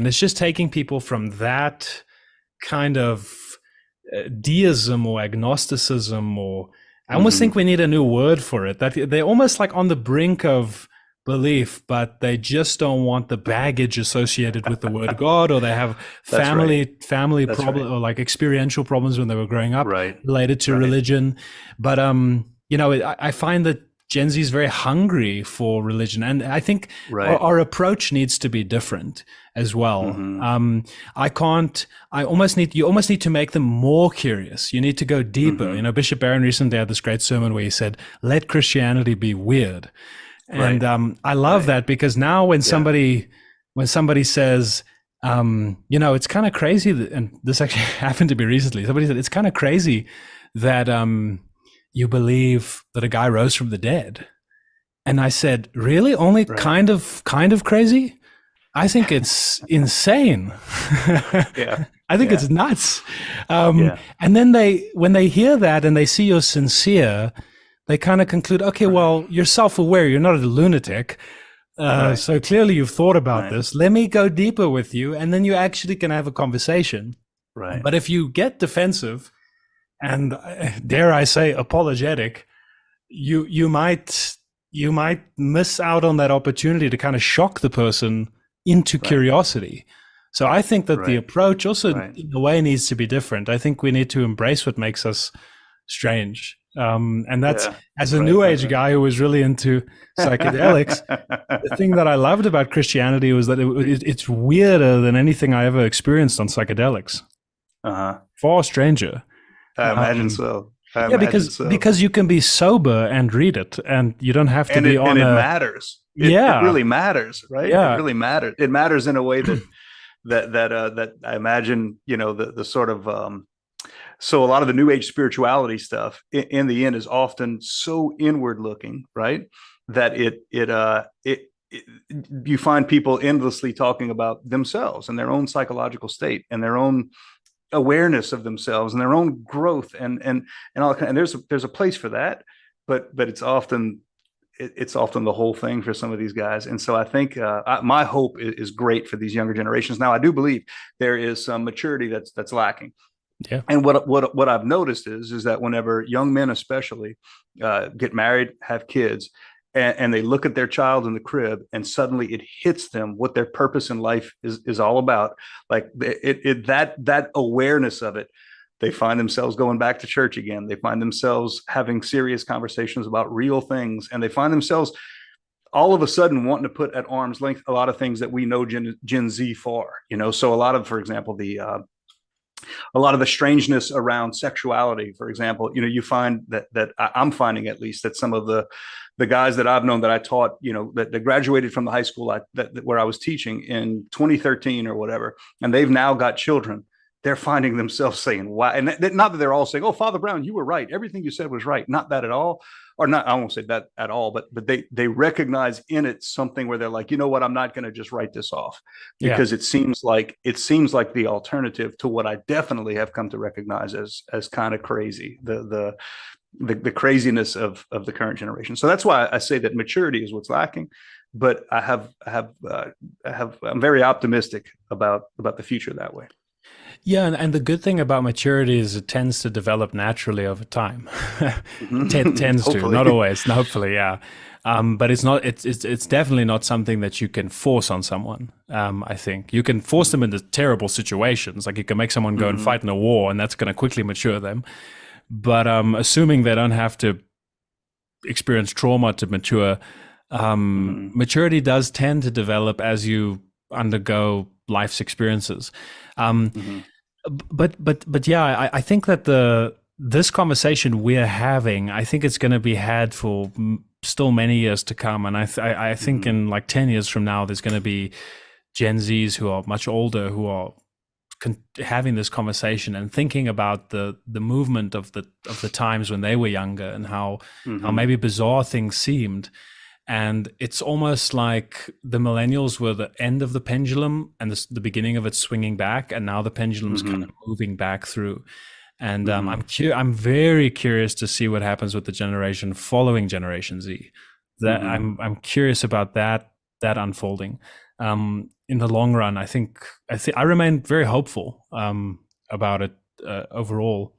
And it's just taking people from that kind of deism or agnosticism, or I almost think we need a new word for it, that they're almost like on the brink of belief, but they just don't want the baggage associated with the word God, or they have family problem or like experiential problems when they were growing up related to religion. But I find that Gen Z is very hungry for religion, and I think our approach needs to be different as well. You almost need to make them more curious. You need to go deeper. Bishop Barron recently had this great sermon where he said, "Let Christianity be weird." And I love that, because now when somebody says, it's kind of crazy that, and this actually happened to me recently, somebody said, it's kind of crazy that you believe that a guy rose from the dead. And I said, really? Only kind of crazy? I think it's insane. I think it's nuts. And then when they hear that and they see you're sincere, they kind of conclude, okay, well, you're self-aware. You're not a lunatic. So clearly you've thought about this. Let me go deeper with you. And then you actually can have a conversation. But if you get defensive and, dare I say, apologetic, you might miss out on that opportunity to kind of shock the person into curiosity. So I think that the approach also in a way needs to be different. I think we need to embrace what makes us strange. And that's, as a new age guy who was really into psychedelics, the thing that I loved about Christianity was that it's weirder than anything I ever experienced on psychedelics. Far stranger. I imagine so. Because you can be sober and read it, and you don't have to be on. And it matters. It really matters, right? Yeah. It really matters. It matters in a way that I imagine, the sort of. So a lot of the new age spirituality stuff in the end is often so inward looking, right? That you find people endlessly talking about themselves and their own psychological state and their own awareness of themselves and their own growth and all. And there's a place for that, but it's often the whole thing for some of these guys. And so I think my hope is great for these younger generations. Now I do believe there is some maturity that's lacking. Yeah. And what I've noticed is that whenever young men especially get married, have kids, and they look at their child in the crib, and suddenly it hits them what their purpose in life is all about, like that awareness of it, they find themselves going back to church again. They find themselves having serious conversations about real things, and they find themselves all of a sudden wanting to put at arm's length a lot of things that we know Gen Z for. So a lot of, for example, a lot of the strangeness around sexuality, for example, you find that I'm finding, at least, that some of the guys that I've known that I taught, that graduated from the high school where I was teaching in 2013 or whatever, and they've now got children. They're finding themselves saying, "Wow!" And not that they're all saying, "Oh, Father Brown, you were right. Everything you said was right." Not that at all, or not. I won't say that at all. But they recognize in it something where they're like, you know what? I'm not going to just write this off, because it seems like the alternative to what I definitely have come to recognize as kind of crazy, the craziness of the current generation. So that's why I say that maturity is what's lacking. But I'm very optimistic about the future that way. Yeah, and the good thing about maturity is it tends to develop naturally over time. Tends to, not always, hopefully, yeah. But it's not. It's definitely not something that you can force on someone. I think you can force them into terrible situations, like you can make someone go and fight in a war, and that's going to quickly mature them. But assuming they don't have to experience trauma to mature, maturity does tend to develop as you undergo life's experiences. But yeah, I think that this conversation we're having, I think it's going to be had for still many years to come. And I think in like 10 years from now, there's going to be Gen Zs who are much older who are having this conversation and thinking about the movement of the times when they were younger, and how maybe bizarre things seemed. And it's almost like the millennials were the end of the pendulum and the beginning of it swinging back, and now the pendulum's kind of moving back through. And I'm very curious to see what happens with the generation following Generation Z. That I'm curious about that unfolding. in the long run, I remain very hopeful about it overall.